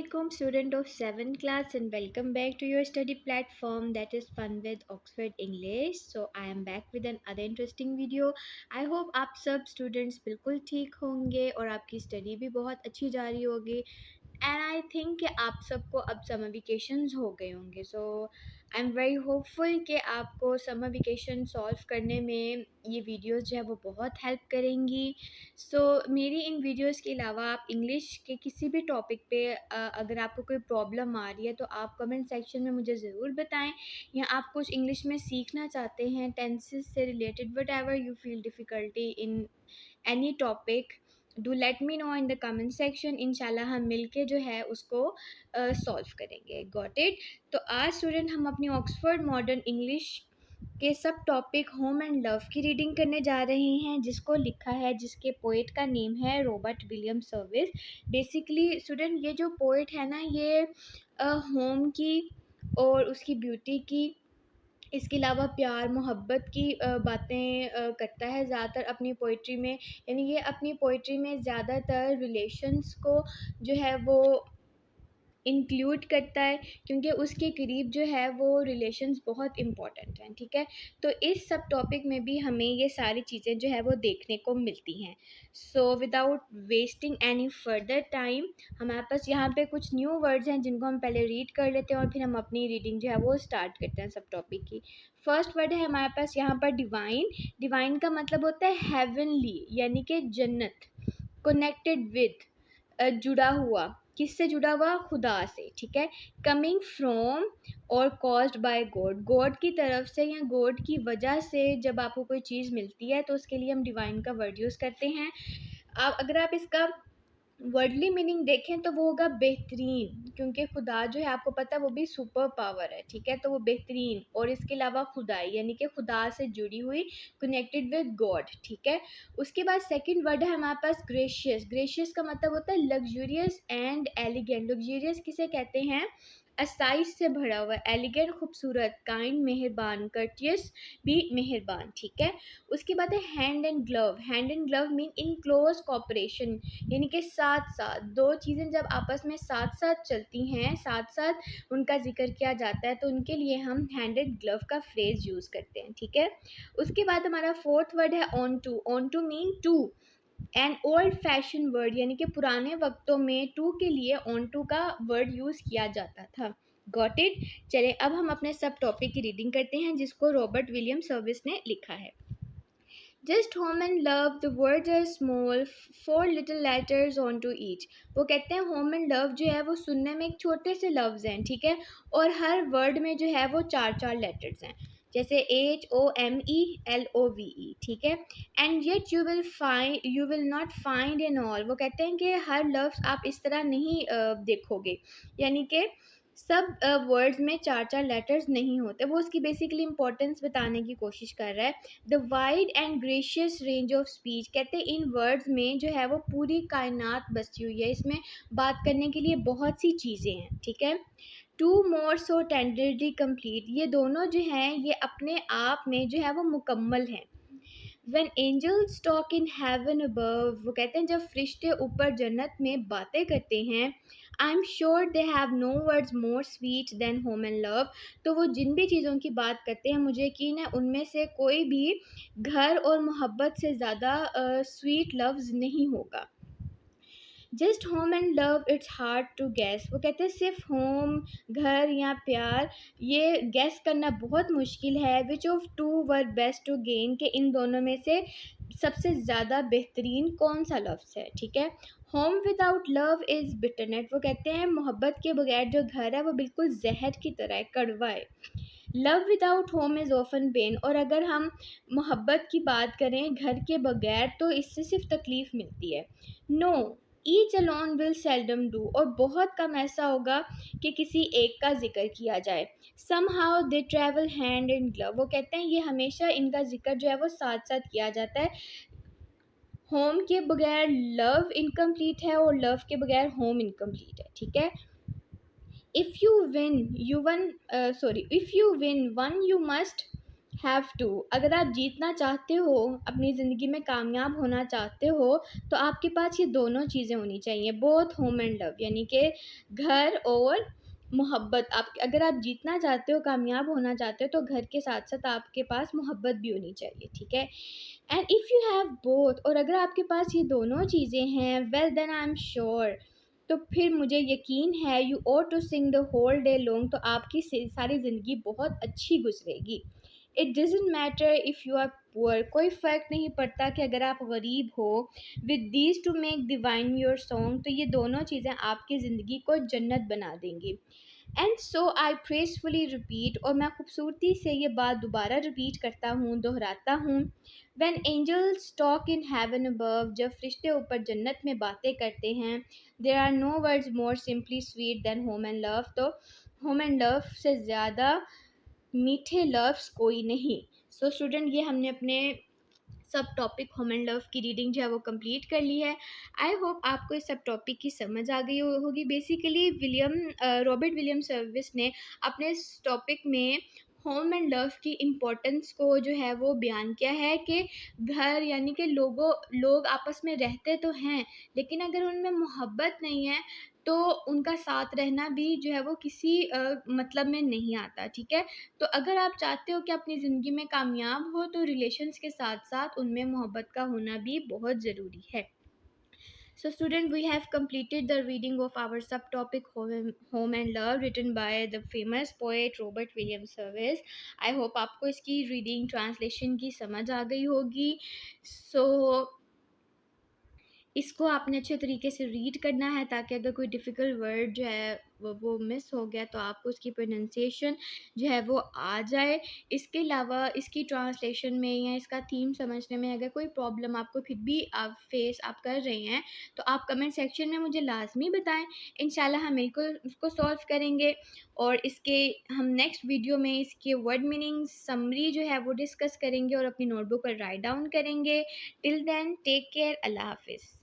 Assalamualaikum, student of 7th class, and welcome back to your study platform that is Fun with Oxford English. So I am back with another interesting video. I hope आप सब students बिल्कुल ठीक होंगे और आपकी study भी बहुत अच्छी जा रही होगी. एंड आई थिंक कि आप सबको अब समर वेकेशंस हो गए होंगे. सो आई एम वेरी होपफुल कि आपको समर वेकेशन सॉल्व करने में ये वीडियोस जो है वो बहुत हेल्प करेंगी. सो मेरी इन वीडियोस के अलावा आप इंग्लिश के किसी भी टॉपिक पे अगर आपको कोई प्रॉब्लम आ रही है तो आप कमेंट सेक्शन में मुझे ज़रूर बताएं, या आप कुछ इंग्लिश में सीखना चाहते हैं टेंसेस से related, what ever you feel difficulty in any topic, do let me know in the comment section. इंशाल्लाह हम मिलके जो है उसको सॉल्व करेंगे. Got it. तो आज स्टूडेंट हम अपनी ऑक्सफोर्ड मॉडर्न इंग्लिश के सब टॉपिक होम एंड लव की रीडिंग करने जा रहे हैं, जिसको लिखा है, जिसके पोइट का नेम है Robert William service. Basically student ये जो पोइट है ना, ये होम की और उसकी ब्यूटी की, इसके अलावा प्यार मोहब्बत की बातें करता है ज़्यादातर अपनी पोइट्री में. यानी ये अपनी पोइट्री में ज़्यादातर रिलेशंस को जो है वो इंक्लूड करता है, क्योंकि उसके करीब जो है वो रिलेशंस बहुत इम्पॉर्टेंट हैं. ठीक है, तो इस सब टॉपिक में भी हमें ये सारी चीज़ें जो है वो देखने को मिलती हैं. So without wasting any further time, हमारे पास यहाँ पे कुछ न्यू वर्ड्स हैं जिनको हम पहले रीड कर लेते हैं और फिर हम अपनी रीडिंग जो है वो स्टार्ट करते हैं सब टॉपिक की. फर्स्ट वर्ड है हमारे पास यहाँ पर डिवाइन. डिवाइन का मतलब होता है हेवनली, यानी कि जन्नत. कनेक्टेड विद, जुड़ा हुआ. किससे जुड़ा हुआ? खुदा से. ठीक है. कमिंग फ्रॉम और कॉज्ड बाय गॉड, गॉड की तरफ से या गॉड की वजह से जब आपको कोई चीज़ मिलती है तो उसके लिए हम डिवाइन का वर्ड यूज़ करते हैं. आप अगर आप इसका वर्डली मीनिंग देखें तो वो होगा बेहतरीन, क्योंकि खुदा जो है आपको पता है वो भी सुपर पावर है. ठीक है, तो वो बेहतरीन और इसके अलावा खुदाई, यानी कि खुदा से जुड़ी हुई, कनेक्टेड विद गॉड. ठीक है. उसके बाद सेकंड वर्ड है हमारे पास ग्रेशियस. ग्रेशियस का मतलब होता है लग्जूरियस एंड एलिगेंट. लग्जूरियस किसे कहते हैं? असाइज से भरा हुआ. एलिगेंट खूबसूरत. काइंड मेहरबान. कर्टियस भी मेहरबान. ठीक है. उसके बाद है hand and glove. Hand and glove mean in close cooperation, यानी कि साथ साथ. दो चीज़ें जब आपस में साथ साथ चलती हैं, साथ साथ उनका जिक्र किया जाता है, तो उनके लिए हम हैंड एंड ग्लव का फ्रेज यूज़ करते हैं. ठीक है. उसके बाद हमारा फोर्थ वर्ड है unto. Unto mean to. An old fashion word, यानी कि पुराने वक्तों में टू के लिए ऑन टू का वर्ड यूज़ किया जाता था. Got it. चलिए अब हम अपने सब टॉपिक की रीडिंग करते हैं जिसको रॉबर्ट विलियम सर्विस ने लिखा है. Just home and love, the words are small, four little letters onto each. वो कहते हैं home and love जो है वो सुनने में एक छोटे से लफ्ज़ हैं. ठीक है, और हर वर्ड में जो है वो चार चार लेटर्स हैं, जैसे HOME LOVE. ठीक है. And yet you will not find in all. वो कहते हैं कि हर लफ्ज़ आप इस तरह नहीं देखोगे, यानी कि सब वर्ड्स में चार चार लेटर्स नहीं होते. वो उसकी बेसिकली इंपॉर्टेंस बताने की कोशिश कर रहा है. The wide and gracious range of speech, कहते हैं इन वर्ड्स में जो है वो पूरी कायनात बसी हुई है, इसमें बात करने के लिए बहुत सी चीज़ें हैं. ठीक है. Two more so tenderly complete, ये दोनों जो हैं ये अपने आप में जो है वो मुकम्मल हैं. When angels talk in heaven above, वो कहते हैं जब फरिश्ते ऊपर जन्नत में बातें करते हैं, I'm sure they have no words more sweet than home and love. तो वो जिन भी चीज़ों की बात करते हैं मुझे यकीन है उनमें से कोई भी घर और मोहब्बत से ज़्यादा स्वीट लफ्ज़ नहीं होगा. Just home and love it's hard to guess. वो कहते हैं सिर्फ होम, घर या प्यार, ये गैस करना बहुत मुश्किल है. Which of two were best to gain, के इन दोनों में से सबसे ज़्यादा बेहतरीन कौन सा लफ्ज़ है. ठीक है. होम विदाउट लव इज़ बिटरनेट. वो कहते हैं मोहब्बत के बगैर जो घर है वो बिल्कुल जहर की तरह है, कड़वा है. Love without home is often pain. और अगर हम मोहब्बत की बात करें घर के बगैर तो इससे सिर्फ तकलीफ़ मिलती है. No, each alone will seldom do. और बहुत कम ऐसा होगा कि किसी एक का जिक्र किया जाए. Somehow they travel hand in glove. वो कहते हैं ये हमेशा इनका जिक्र जो है वो साथ साथ किया जाता है. होम के बगैर लव इनकम्प्लीट है और लव के बगैर होम इनकम्प्लीट है. ठीक है. If you win one, you must have to. अगर आप जीतना चाहते हो, अपनी ज़िंदगी में कामयाब होना चाहते हो, तो आपके पास ये दोनों चीज़ें होनी चाहिए, बोथ होम एंड लव, यानी कि घर और मोहब्बत। आप अगर आप जीतना चाहते हो, कामयाब होना चाहते हो, तो घर के साथ साथ आपके पास मोहब्बत भी होनी चाहिए, ठीक है। And if you have both, और अगर आपके पास ये दोनों चीज़ें हैं, well then I am sure, तो फिर मुझे यकीन है you ought to sing the whole day long, तो आपकी सारी ज़िंदगी बहुत अच्छी गुजरेगी। It doesn't matter if you are poor, कोई फ़र्क नहीं पड़ता कि अगर आप गरीब हो। With these two make divine your song, तो ये दोनों चीज़ें आपकी ज़िंदगी को जन्नत बना देंगी। एंड सो आई प्रेसफुली रिपीट, और मैं खूबसूरती से ये बात दोबारा रिपीट करता हूँ, दोहराता हूँ। When angels talk in heaven above, जब फरिश्ते ऊपर जन्नत में बातें करते हैं, there are no words more simply sweet than home and love, तो होम एंड लव से ज़्यादा मीठे लव्स कोई नहीं। सो स्टूडेंट, ये हमने अपने सब टॉपिक होम एंड लव की रीडिंग जो है वो कंप्लीट कर ली है। आई होप आपको इस सब टॉपिक की समझ आ गई होगी। बेसिकली रॉबर्ट विलियम सर्विस ने अपने इस टॉपिक में होम एंड लव की इम्पोर्टेंस को जो है वो बयान किया है कि घर, यानी कि लोग आपस में रहते तो हैं, लेकिन अगर उनमें मोहब्बत नहीं है, तो उनका साथ रहना भी जो है वो किसी मतलब में नहीं आता, ठीक है। तो अगर आप चाहते हो कि अपनी ज़िंदगी में कामयाब हो, तो रिलेशंस के साथ साथ उनमें मोहब्बत का होना भी बहुत ज़रूरी है। So student, we have completed the reading of our subtopic home and love, written by the famous poet Robert William Service. I hope आपको इसकी reading translation की समझ आ गई होगी। So इसको आपने अच्छे तरीके से रीड करना है, ताकि अगर कोई डिफ़िकल्ट वर्ड जो है वो मिस हो गया, तो आपको उसकी प्रोनंसिएशन जो है वो आ जाए। इसके अलावा इसकी ट्रांसलेशन में या इसका थीम समझने में अगर कोई प्रॉब्लम आपको फिर भी आप कर रहे हैं, तो आप कमेंट सेक्शन में मुझे लाज़मी बताएं। इंशाल्लाह हम बिल्कुल उसको सॉल्व करेंगे, और इसके हम नेक्स्ट वीडियो में इसके वर्ड मीनिंग समरी जो है वो डिस्कस करेंगे और अपनी नोटबुक पर राइट डाउन करेंगे। टिल देन, टेक केयर, अल्लाह हाफ़िज़।